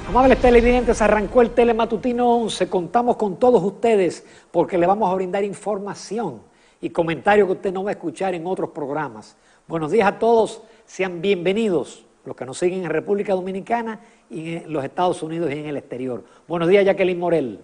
Amables televidentes, arrancó el Telematutino 11. Contamos con todos ustedes porque le vamos a brindar información y comentarios que usted no va a escuchar en otros programas. Buenos días a todos, sean bienvenidos los que nos siguen en República Dominicana y en los Estados Unidos y en el exterior. Buenos días, Jacqueline Morel.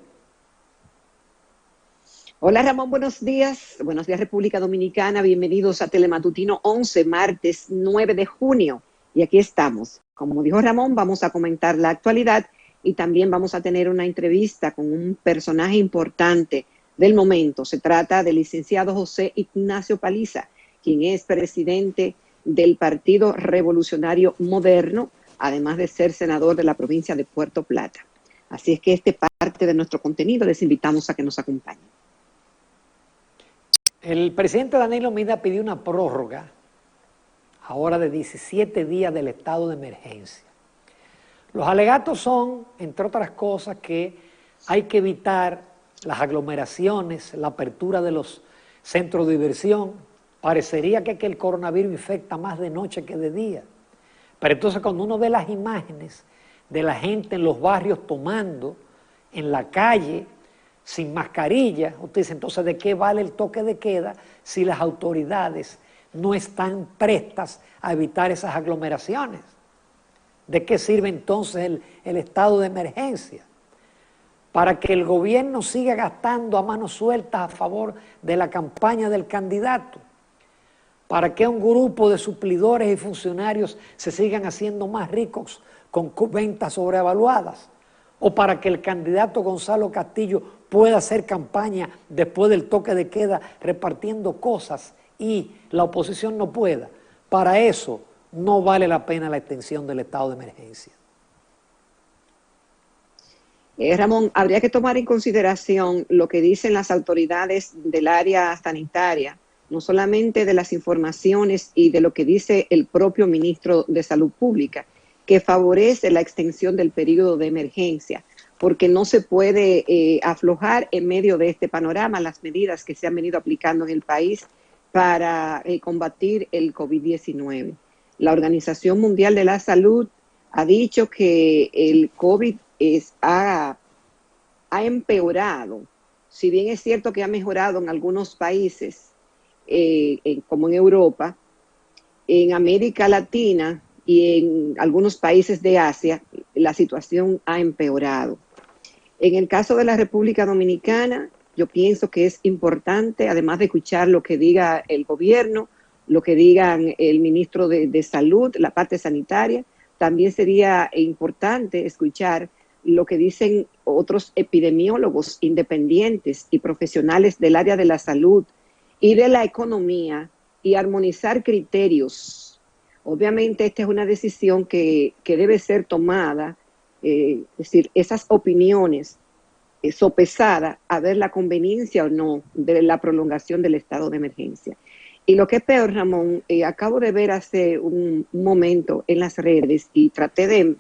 Hola Ramón, buenos días. Buenos días República Dominicana, bienvenidos a Telematutino 11, martes 9 de junio. Y aquí estamos. Como dijo Ramón, vamos a comentar la actualidad y también vamos a tener una entrevista con un personaje importante del momento. Se trata del licenciado José Ignacio Paliza, quien es presidente del Partido Revolucionario Moderno, además de ser senador de la provincia de Puerto Plata. Así es que este parte de nuestro contenido, les invitamos a que nos acompañen. El presidente Danilo Medina pidió una prórroga ahora de 17 días del estado de emergencia. Los alegatos son, entre otras cosas, que hay que evitar las aglomeraciones, la apertura de los centros de diversión. Parecería que el coronavirus infecta más de noche que de día. Pero entonces cuando uno ve las imágenes de la gente en los barrios tomando, en la calle, sin mascarilla, usted dice, entonces, ¿de qué vale el toque de queda si las autoridades no están prestas a evitar esas aglomeraciones? ¿De qué sirve entonces el estado de emergencia? Para que el gobierno siga gastando a manos sueltas a favor de la campaña del candidato. Para que un grupo de suplidores y funcionarios se sigan haciendo más ricos con ventas sobrevaluadas. O para que el candidato Gonzalo Castillo pueda hacer campaña después del toque de queda repartiendo cosas y la oposición no pueda. Para eso no vale la pena la extensión del estado de emergencia. Ramón, habría que tomar en consideración lo que dicen las autoridades del área sanitaria, no solamente de las informaciones y de lo que dice el propio ministro de Salud Pública, que favorece la extensión del periodo de emergencia, porque no se puede aflojar en medio de este panorama las medidas que se han venido aplicando en el país para combatir el COVID-19. La Organización Mundial de la Salud ha dicho que el COVID ha empeorado, si bien es cierto que ha mejorado en algunos países, como en Europa, en América Latina y en algunos países de Asia, la situación ha empeorado. En el caso de la República Dominicana, yo pienso que es importante, además de escuchar lo que diga el gobierno, lo que digan el ministro de Salud, la parte sanitaria, también sería importante escuchar lo que dicen otros epidemiólogos independientes y profesionales del área de la salud y de la economía y armonizar criterios. Obviamente esta es una decisión que debe ser tomada, es decir, esas opiniones sopesada a ver la conveniencia o no de la prolongación del estado de emergencia. Y lo que es peor, Ramón, acabo de ver hace un momento en las redes y traté de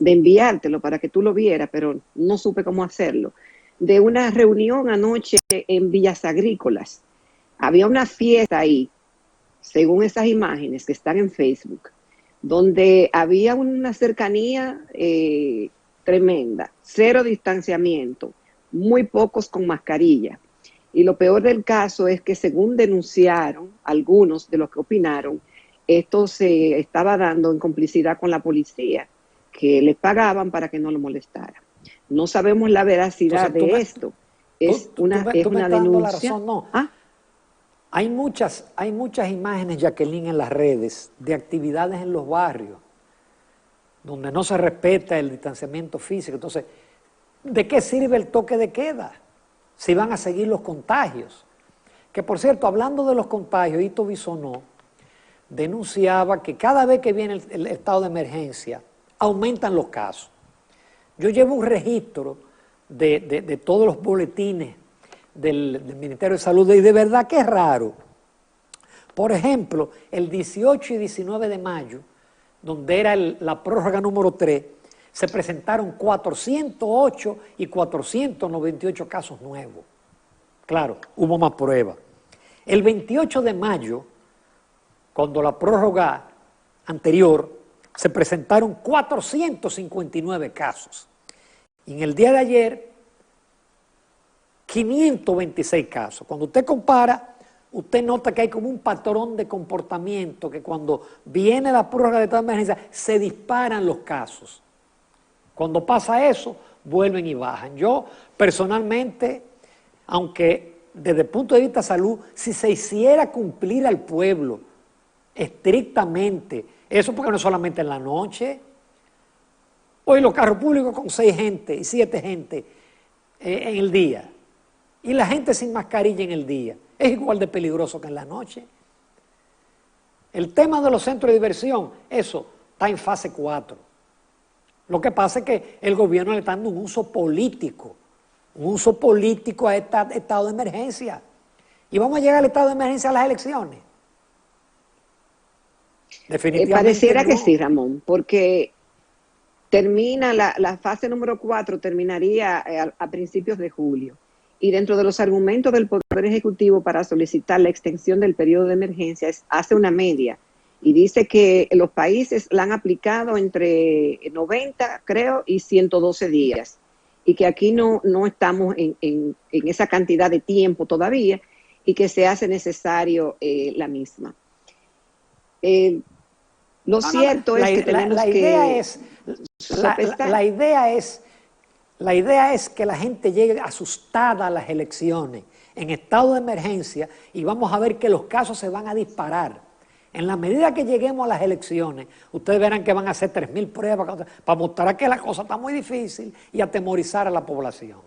enviártelo para que tú lo vieras, pero no supe cómo hacerlo, de una reunión anoche en Villas Agrícolas. Había una fiesta ahí, según esas imágenes que están en Facebook, donde había una cercanía tremenda, cero distanciamiento, muy pocos con mascarilla. Y lo peor del caso es que según denunciaron algunos de los que opinaron, esto se estaba dando en complicidad con la policía, que les pagaban para que no lo molestara. No sabemos la veracidad de esto. Es una denuncia. No. ¿Ah? Hay muchas imágenes, Jacqueline, en las redes de actividades en los barrios donde no se respeta el distanciamiento físico. Entonces, ¿de qué sirve el toque de queda si van a seguir los contagios? Que, por cierto, hablando de los contagios, Ito Bisonó denunciaba que cada vez que viene el estado de emergencia, aumentan los casos. Yo llevo un registro de todos los boletines del Ministerio de Salud y de verdad que es raro. Por ejemplo, el 18 y 19 de mayo, donde era la prórroga número 3, se presentaron 408 y 498 casos nuevos. Claro, hubo más pruebas. El 28 de mayo, cuando la prórroga anterior se presentaron 459 casos. Y en el día de ayer, 526 casos. Cuando usted compara, usted nota que hay como un patrón de comportamiento, que cuando viene la prórroga de estado de emergencia, se disparan los casos. Cuando pasa eso, vuelven y bajan. Yo, personalmente, aunque desde el punto de vista de salud, si se hiciera cumplir al pueblo estrictamente, eso porque no es solamente en la noche, hoy los carros públicos con 6 gente y 7 gente en el día, y la gente sin mascarilla en el día, es igual de peligroso que en la noche. El tema de los centros de diversión, eso está en fase 4. Lo que pasa es que el gobierno le está dando un uso político a este estado de emergencia. Y vamos a llegar al estado de emergencia a las elecciones. Definitivamente pareciera no. que sí, Ramón, porque termina la fase número 4, terminaría a principios de julio. Y dentro de los argumentos del Poder Ejecutivo para solicitar la extensión del periodo de emergencia, hace una media y dice que los países la han aplicado entre 90, creo, y 112 días. Y que aquí no estamos en esa cantidad de tiempo todavía y que se hace necesario la misma. Lo cierto es que tenemos La idea es que la gente llegue asustada a las elecciones, en estado de emergencia, y vamos a ver que los casos se van a disparar. En la medida que lleguemos a las elecciones, ustedes verán que van a hacer 3.000 pruebas para mostrar que la cosa está muy difícil y atemorizar a la población.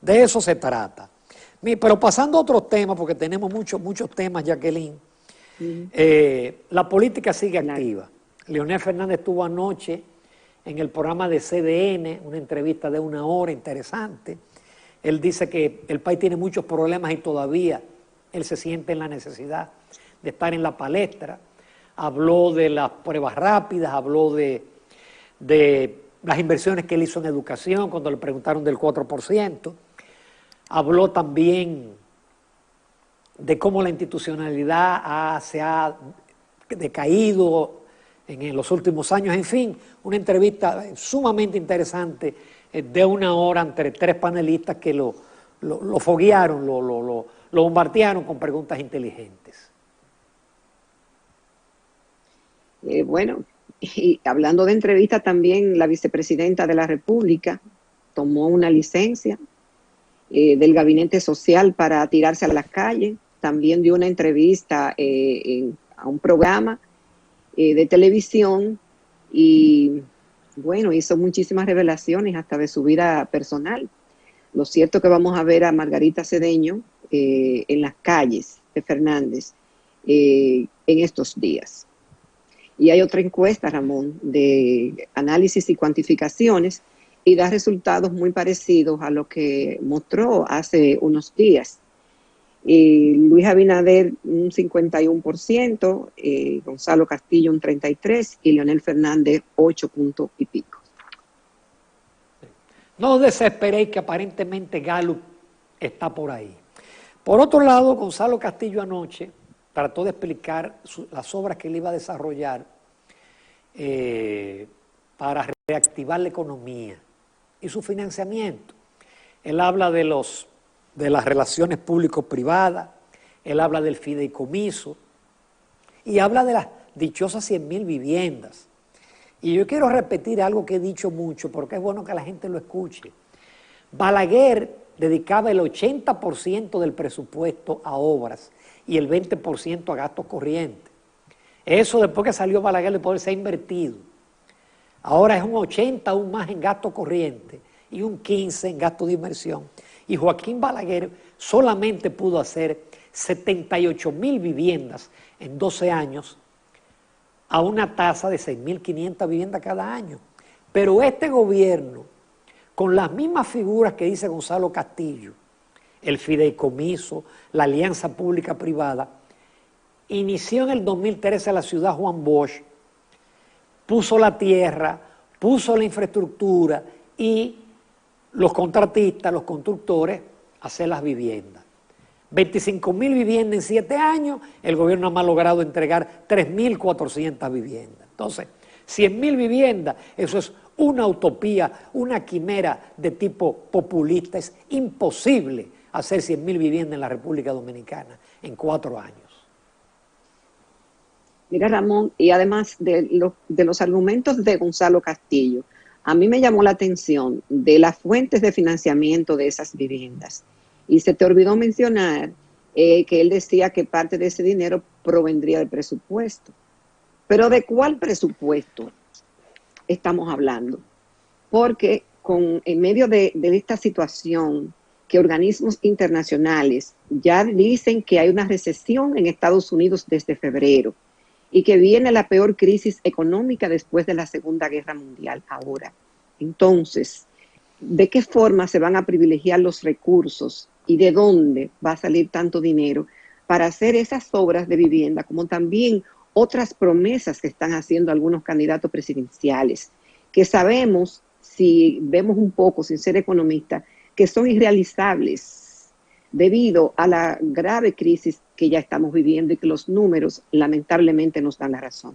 De eso se trata. Pero pasando a otros temas, porque tenemos muchos temas, Jacqueline, la política sigue activa. Leonel Fernández estuvo anoche en el programa de CDN, una entrevista de 1 hora interesante. Él dice que el país tiene muchos problemas y todavía él se siente en la necesidad de estar en la palestra. Habló de las pruebas rápidas, habló de las inversiones que él hizo en educación cuando le preguntaron del 4%. Habló también de cómo la institucionalidad se ha decaído en los últimos años. En fin, una entrevista sumamente interesante de 1 hora entre 3 panelistas que lo foguearon, lo bombardearon con preguntas inteligentes. Bueno, y hablando de entrevista también, la vicepresidenta de la República tomó una licencia del Gabinete Social para tirarse a las calles. También dio una entrevista a un programa de televisión y, bueno, hizo muchísimas revelaciones hasta de su vida personal. Lo cierto es que vamos a ver a Margarita Cedeño en las calles de Fernández en estos días. Y hay otra encuesta, Ramón, de análisis y cuantificaciones y da resultados muy parecidos a lo que mostró hace unos días. Luis Abinader un 51%, Gonzalo Castillo un 33% y Leonel Fernández 8 puntos y pico. No desesperéis que aparentemente Gallup está por ahí. Por otro lado, Gonzalo Castillo anoche trató de explicar las obras que él iba a desarrollar para reactivar la economía y su financiamiento. Él habla de las relaciones público-privadas, él habla del fideicomiso y habla de las dichosas 100.000 viviendas. Y yo quiero repetir algo que he dicho mucho porque es bueno que la gente lo escuche. Balaguer dedicaba el 80% del presupuesto a obras y el 20% a gastos corrientes. Eso después que salió Balaguer de poder se ha invertido. Ahora es un 80 aún más en gasto corriente y un 15 en gasto de inversión. Y Joaquín Balaguer solamente pudo hacer 78.000 viviendas en 12 años a una tasa de 6.500 viviendas cada año. Pero este gobierno, con las mismas figuras que dice Gonzalo Castillo, el fideicomiso, la alianza pública-privada, inició en el 2013 la ciudad Juan Bosch, puso la tierra, puso la infraestructura y los contratistas, los constructores, hacer las viviendas. 25.000 viviendas en 7 años, el gobierno ha logrado entregar 3.400 viviendas. Entonces, 100.000 viviendas, eso es una utopía, una quimera de tipo populista. Es imposible hacer 100.000 viviendas en la República Dominicana en 4 años. Mira, Ramón, y además de los argumentos de Gonzalo Castillo, a mí me llamó la atención de las fuentes de financiamiento de esas viviendas. Y se te olvidó mencionar que él decía que parte de ese dinero provendría del presupuesto. Pero ¿de cuál presupuesto estamos hablando? Porque en medio de esta situación, que organismos internacionales ya dicen que hay una recesión en Estados Unidos desde febrero y que viene la peor crisis económica después de la Segunda Guerra Mundial ahora. Entonces, ¿de qué forma se van a privilegiar los recursos y de dónde va a salir tanto dinero para hacer esas obras de vivienda, como también otras promesas que están haciendo algunos candidatos presidenciales, que sabemos, si vemos un poco, sin ser economista, que son irrealizables debido a la grave crisis que ya estamos viviendo y que los números lamentablemente nos dan la razón?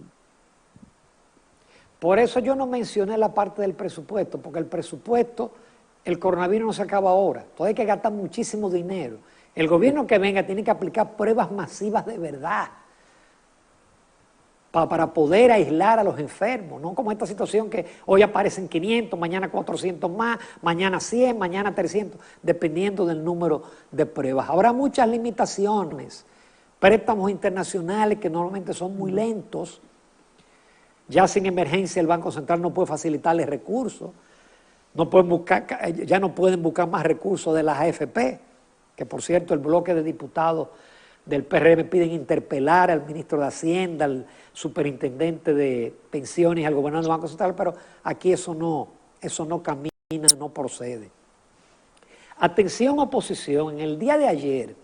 Por eso yo no mencioné la parte del presupuesto, porque el presupuesto, el coronavirus no se acaba ahora, todavía hay que gastar muchísimo dinero. El gobierno que venga tiene que aplicar pruebas masivas de verdad para poder aislar a los enfermos, no como esta situación que hoy aparecen 500, mañana 400 más, mañana 100, mañana 300, dependiendo del número de pruebas. Habrá muchas limitaciones, préstamos internacionales que normalmente son muy lentos. Ya sin emergencia el Banco Central no puede facilitarles recursos, ya no pueden buscar más recursos de las AFP, que por cierto el bloque de diputados del PRM piden interpelar al ministro de Hacienda, al superintendente de pensiones, al gobernador del Banco Central, pero aquí eso no camina, no procede. Atención oposición, en el día de ayer,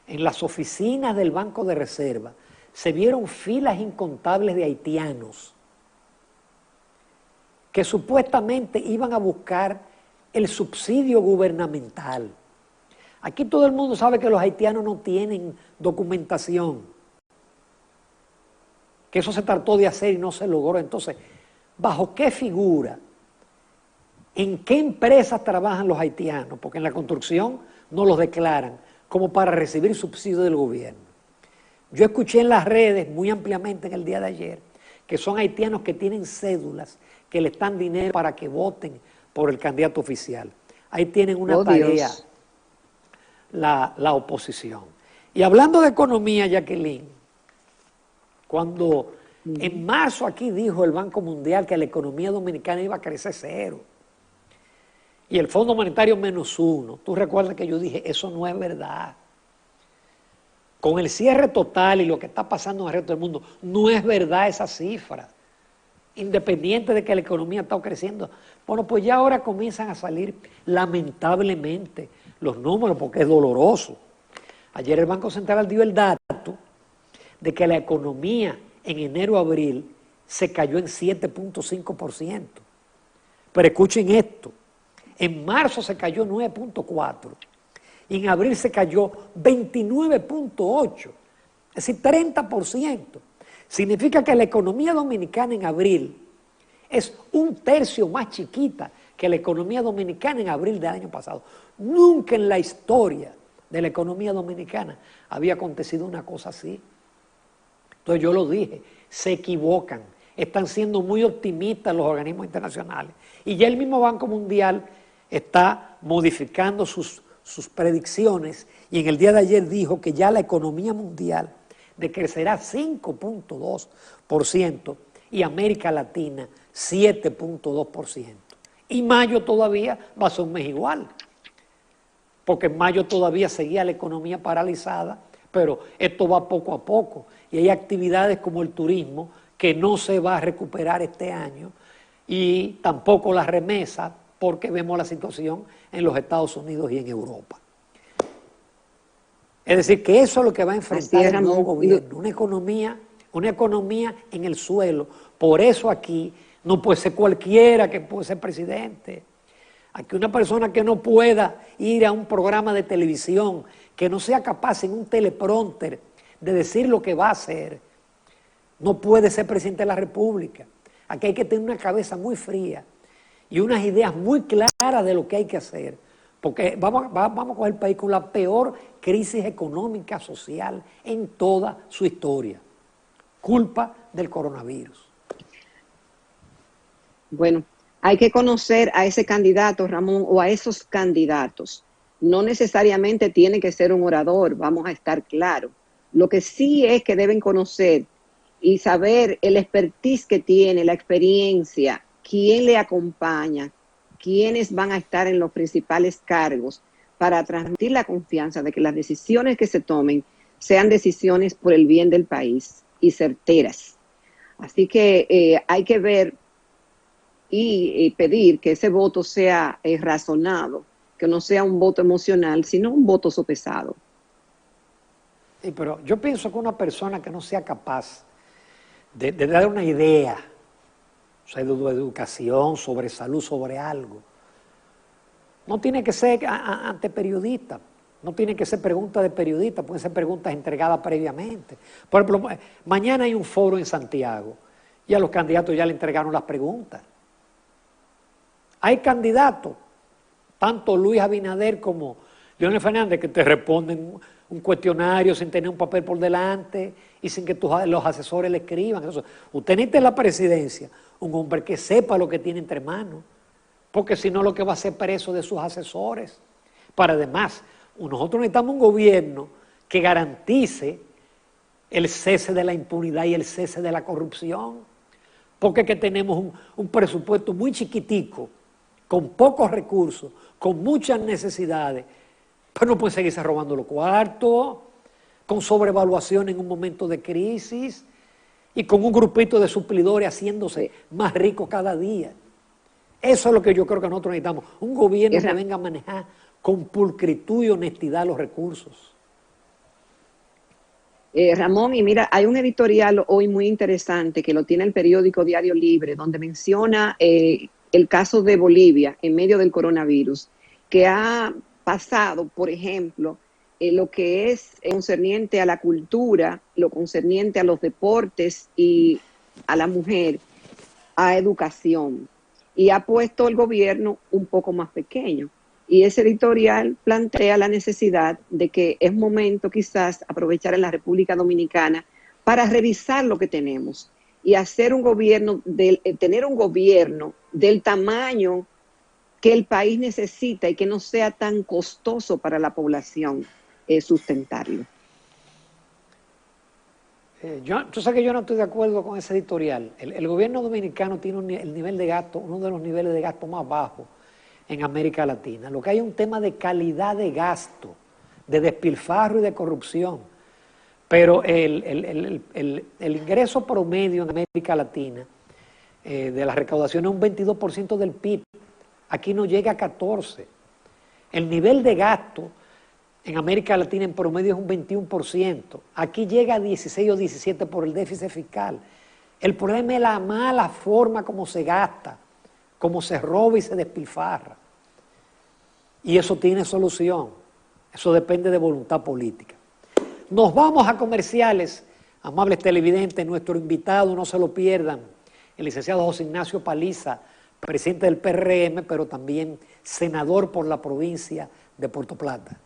en las oficinas del Banco de Reserva, se vieron filas incontables de haitianos que supuestamente iban a buscar el subsidio gubernamental. Aquí todo el mundo sabe que los haitianos no tienen documentación, que eso se trató de hacer y no se logró. Entonces, ¿bajo qué figura? ¿En qué empresas trabajan los haitianos? Porque en la construcción no los declaran como para recibir subsidio del gobierno. Yo escuché en las redes muy ampliamente en el día de ayer que son haitianos que tienen cédulas, que le están dinero para que voten por el candidato oficial. Ahí tienen una tarea la oposición. Y hablando de economía, Jacqueline, cuando en marzo aquí dijo el Banco Mundial que la economía dominicana iba a crecer 0 y el Fondo Monetario -1, tú recuerdas que yo dije, eso no es verdad. Con el cierre total y lo que está pasando en el resto del mundo, no es verdad esa cifra, independiente de que la economía está creciendo. Bueno, pues ya ahora comienzan a salir lamentablemente los números porque es doloroso. Ayer el Banco Central dio el dato de que la economía en enero-abril se cayó en 7.5%. Pero escuchen esto, en marzo se cayó 9.4%. Y en abril se cayó 29.8%, es decir, 30%. Significa que la economía dominicana en abril es 1/3 más chiquita que la economía dominicana en abril del año pasado. Nunca en la historia de la economía dominicana había acontecido una cosa así. Entonces yo lo dije, se equivocan, están siendo muy optimistas los organismos internacionales. Y ya el mismo Banco Mundial está modificando sus predicciones y en el día de ayer dijo que ya la economía mundial decrecerá 5.2% y América Latina 7.2%. Y mayo todavía va a ser un mes igual, porque en mayo todavía seguía la economía paralizada, pero esto va poco a poco y hay actividades como el turismo que no se va a recuperar este año y tampoco las remesas, porque vemos la situación en los Estados Unidos y en Europa. Es decir, que eso es lo que va a enfrentar el nuevo gobierno, una economía en el suelo. Por eso aquí no puede ser cualquiera que puede ser presidente. Aquí una persona que no pueda ir a un programa de televisión, que no sea capaz en un teleprompter de decir lo que va a hacer, no puede ser presidente de la República. Aquí hay que tener una cabeza muy fría y unas ideas muy claras de lo que hay que hacer, porque vamos a coger el país con la peor crisis económica, social en toda su historia, culpa del coronavirus. Bueno, hay que conocer a ese candidato, Ramón, o a esos candidatos. No necesariamente tiene que ser un orador, vamos a estar claros. Lo que sí es que deben conocer y saber el expertise que tiene, la experiencia, quién le acompaña, quiénes van a estar en los principales cargos para transmitir la confianza de que las decisiones que se tomen sean decisiones por el bien del país y certeras. Así que hay que ver y pedir que ese voto sea razonado, que no sea un voto emocional, sino un voto sopesado. Sí, pero yo pienso que una persona que no sea capaz de dar una idea, o sea, de educación, sobre salud, sobre algo, no tiene que ser ante periodistas, no tiene que ser preguntas de periodistas, pueden ser preguntas entregadas previamente. Por ejemplo, mañana hay un foro en Santiago y a los candidatos ya le entregaron las preguntas. Hay candidatos, tanto Luis Abinader como Leonel Fernández, que te responden un cuestionario sin tener un papel por delante y sin que los asesores le escriban. Eso. Usted necesita en la presidencia un hombre que sepa lo que tiene entre manos, porque si no lo que va a ser preso de sus asesores. Para además, nosotros necesitamos un gobierno que garantice el cese de la impunidad y el cese de la corrupción, porque que tenemos un presupuesto muy chiquitico, con pocos recursos, con muchas necesidades, pero no pueden seguirse robando los cuartos, con sobrevaluación en un momento de crisis y con un grupito de suplidores haciéndose más ricos cada día. Eso es lo que yo creo que nosotros necesitamos, un gobierno que venga a manejar con pulcritud y honestidad los recursos. Ramón, y mira, hay un editorial hoy muy interesante que lo tiene el periódico Diario Libre, donde menciona el caso de Bolivia en medio del coronavirus, que ha pasado, por ejemplo, lo que es concerniente a la cultura, lo concerniente a los deportes y a la mujer, a educación, y ha puesto el gobierno un poco más pequeño. Y ese editorial plantea la necesidad de que es momento quizás aprovechar en la República Dominicana para revisar lo que tenemos y hacer un gobierno, tener un gobierno del tamaño que el país necesita y que no sea tan costoso para la población sustentarlo. Tú sabes que yo no estoy de acuerdo con ese editorial. El gobierno dominicano tiene el nivel de gasto, uno de los niveles de gasto más bajos en América Latina. Lo que hay es un tema de calidad de gasto, de despilfarro y de corrupción. Pero el ingreso promedio en América Latina de la recaudación es un 22% del PIB. Aquí no llega a 14%. El nivel de gasto en América Latina en promedio es un 21%. Aquí llega a 16 o 17 por el déficit fiscal. El problema es la mala forma como se gasta, como se roba y se despilfarra. Y eso tiene solución. Eso depende de voluntad política. Nos vamos a comerciales. Amables televidentes, nuestro invitado, no se lo pierdan, el licenciado José Ignacio Paliza, presidente del PRM, pero también senador por la provincia de Puerto Plata.